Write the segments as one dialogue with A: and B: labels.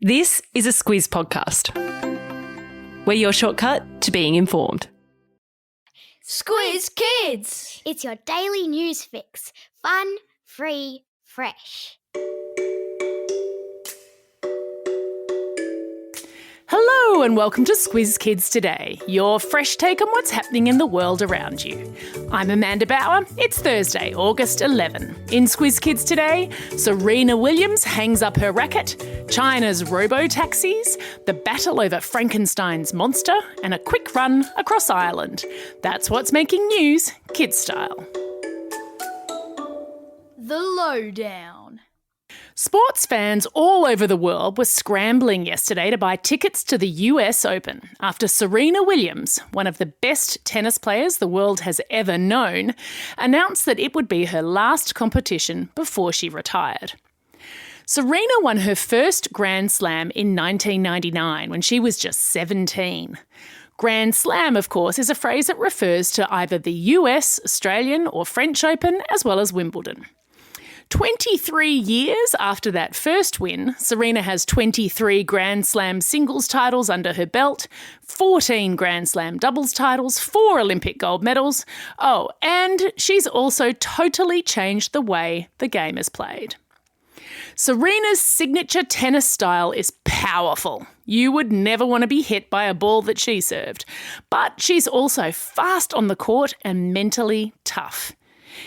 A: This is a Squiz podcast. We're your shortcut to being informed.
B: Squiz Kids!
C: It's your daily news fix. Fun, free, fresh.
D: Hello and welcome to Squiz Kids Today, your fresh take on what's happening in the world around you. I'm Amanda Bauer. It's Thursday, August 11. In Squiz Kids Today, Serena Williams hangs up her racket, China's robotaxis, the battle over Frankenstein's monster, and a quick run across Ireland. That's what's making news, kid style.
B: The lowdown.
D: Sports fans all over the world were scrambling yesterday to buy tickets to the US Open after Serena Williams, one of the best tennis players the world has ever known, announced that it would be her last competition before she retired. Serena won her first Grand Slam in 1999 when she was just 17. Grand Slam, of course, is a phrase that refers to either the US, Australian or French Open, as well as Wimbledon. 23 years after that first win, Serena has 23 Grand Slam singles titles under her belt, 14 Grand Slam doubles titles, 4 Olympic gold medals. Oh, and she's also totally changed the way the game is played. Serena's signature tennis style is powerful. You would never want to be hit by a ball that she served. But she's also fast on the court and mentally tough.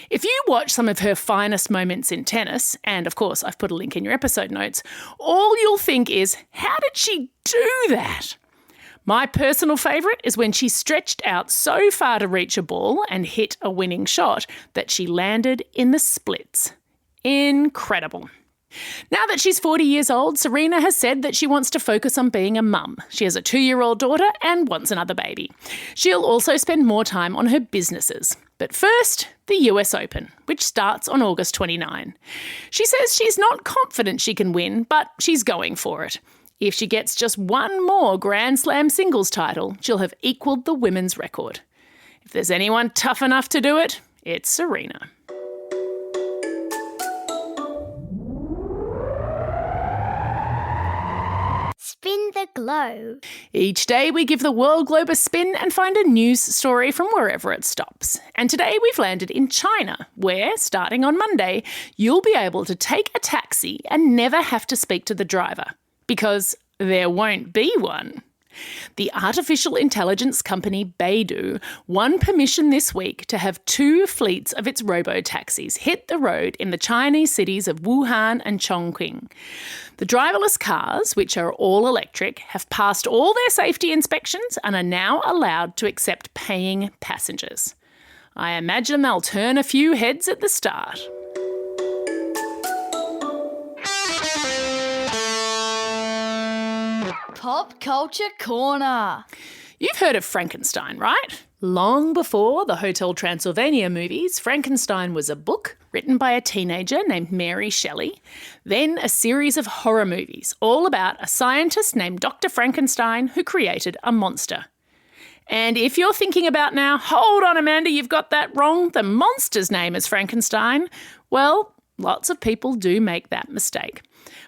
D: If you watch some of her finest moments in tennis, and of course I've put a link in your episode notes, all you'll think is, how did she do that? My personal favourite is when she stretched out so far to reach a ball and hit a winning shot that she landed in the splits. Incredible. Now that she's 40 years old, Serena has said that she wants to focus on being a mum. She has a 2-year-old daughter and wants another baby. She'll also spend more time on her businesses. But first, the US Open, which starts on August 29. She says she's not confident she can win, but she's going for it. If she gets just one more Grand Slam singles title, she'll have equalled the women's record. If there's anyone tough enough to do it, it's Serena.
C: Spin the globe.
D: Each day we give the world globe a spin and find a news story from wherever it stops. And today we've landed in China, where, starting on Monday, you'll be able to take a taxi and never have to speak to the driver. Because there won't be one. The artificial intelligence company Baidu won permission this week to have 2 fleets of its robotaxis hit the road in the Chinese cities of Wuhan and Chongqing. The driverless cars, which are all electric, have passed all their safety inspections and are now allowed to accept paying passengers. I imagine they'll turn a few heads at the start.
B: Pop Culture Corner.
D: You've heard of Frankenstein, right? Long before the Hotel Transylvania movies, Frankenstein was a book written by a teenager named Mary Shelley, then a series of horror movies, all about a scientist named Dr. Frankenstein who created a monster. And if you're thinking about now, hold on Amanda, you've got that wrong, the monster's name is Frankenstein, well, lots of people do make that mistake.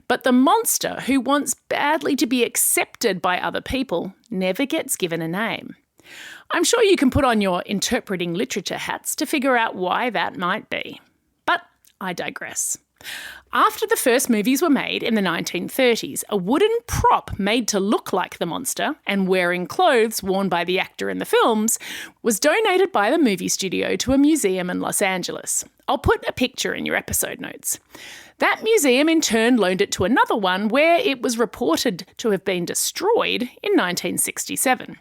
D: But the monster, who wants badly to be accepted by other people, never gets given a name. I'm sure you can put on your interpreting literature hats to figure out why that might be. But I digress. After the first movies were made in the 1930s, a wooden prop made to look like the monster and wearing clothes worn by the actor in the films was donated by the movie studio to a museum in Los Angeles. I'll put a picture in your episode notes. That museum in turn loaned it to another one where it was reported to have been destroyed in 1967.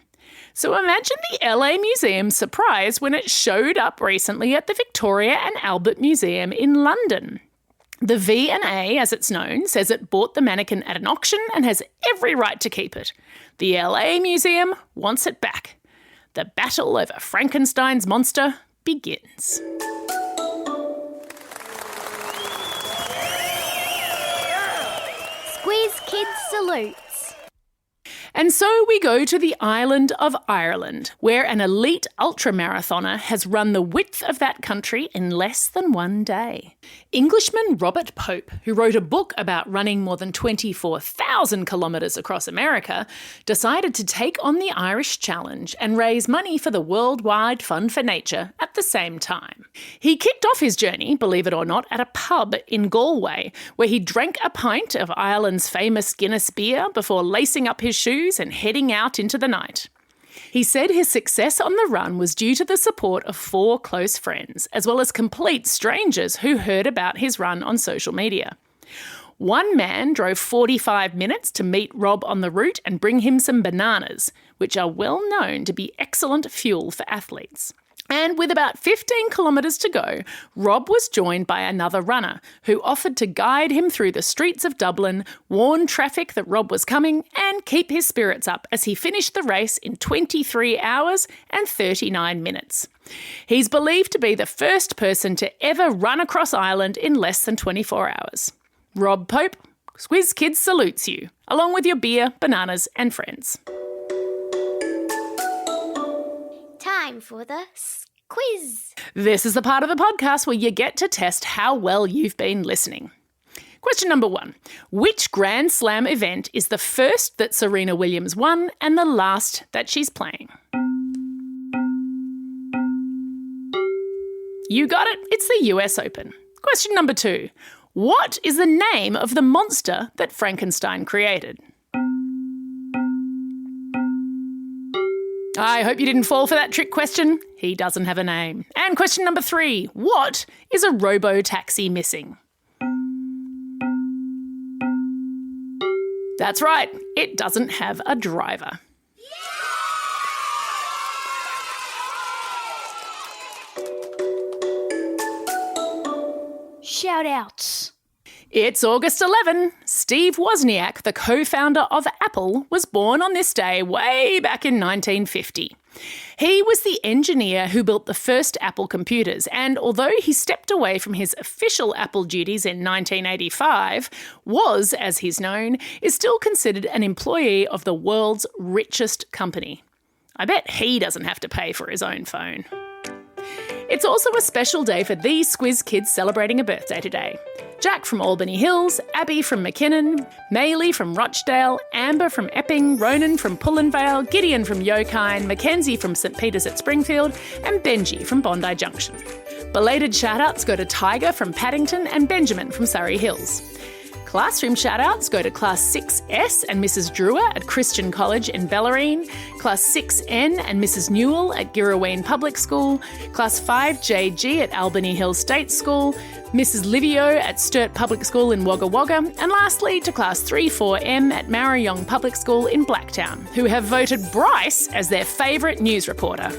D: So imagine the LA Museum's surprise when it showed up recently at the Victoria and Albert Museum in London. The V&A, as it's known, says it bought the mannequin at an auction and has every right to keep it. The LA Museum wants it back. The battle over Frankenstein's monster begins.
C: Squiz Kids salutes.
D: And so we go to the island of Ireland, where an elite ultramarathoner has run the width of that country in less than 1 day. Englishman Robert Pope, who wrote a book about running more than 24,000 kilometres across America, decided to take on the Irish challenge and raise money for the Worldwide Fund for Nature at the same time. He kicked off his journey, believe it or not, at a pub in Galway, where he drank a pint of Ireland's famous Guinness beer before lacing up his shoes and heading out into the night. He said his success on the run was due to the support of 4 close friends, as well as complete strangers who heard about his run on social media. One man drove 45 minutes to meet Rob on the route and bring him some bananas, which are well known to be excellent fuel for athletes. And with about 15 kilometres to go, Rob was joined by another runner who offered to guide him through the streets of Dublin, warn traffic that Rob was coming, and keep his spirits up as he finished the race in 23 hours and 39 minutes. He's believed to be the first person to ever run across Ireland in less than 24 hours. Rob Pope, Squiz Kids salutes you, along with your beer, bananas and friends.
C: Time for the quiz.
D: This is the part of the podcast where you get to test how well you've been listening. Question number 1. Which Grand Slam event is the first that Serena Williams won and the last that she's playing? You got it. It's the US Open. Question number 2. What is the name of the monster that Frankenstein created? I hope you didn't fall for that trick question. He doesn't have a name. And question number 3. What is a robotaxi missing? That's right, it doesn't have a driver.
B: Shout outs.
D: It's August 11. Steve Wozniak, the co-founder of Apple, was born on this day way back in 1950. He was the engineer who built the first Apple computers, and although he stepped away from his official Apple duties in 1985, was, as he's known, is still considered an employee of the world's richest company. I bet he doesn't have to pay for his own phone. It's also a special day for these Squiz Kids celebrating a birthday today. Jack from Albany Hills, Abby from McKinnon, Maylee from Rochdale, Amber from Epping, Ronan from Pullenvale, Gideon from Yokine, Mackenzie from St Peters at Springfield, and Benji from Bondi Junction. Belated shout-outs go to Tiger from Paddington and Benjamin from Surrey Hills. Classroom shout-outs go to Class 6S and Mrs Drewer at Christian College in Bellarine, Class 6N and Mrs Newell at Girraween Public School, Class 5JG at Albany Hills State School, Mrs Livio at Sturt Public School in Wagga Wagga, and lastly to Class 3-4M at Marayong Public School in Blacktown, who have voted Bryce as their favourite news reporter.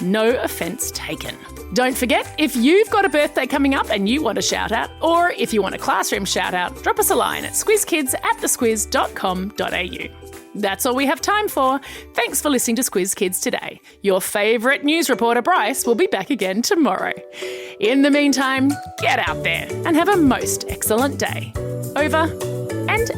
D: No offence taken. Don't forget, if you've got a birthday coming up and you want a shout out, or if you want a classroom shout out, drop us a line at squizkids@thesquiz.com.au. That's all we have time for. Thanks for listening to Squiz Kids today. Your favourite news reporter, Bryce, will be back again tomorrow. In the meantime, get out there and have a most excellent day. Over and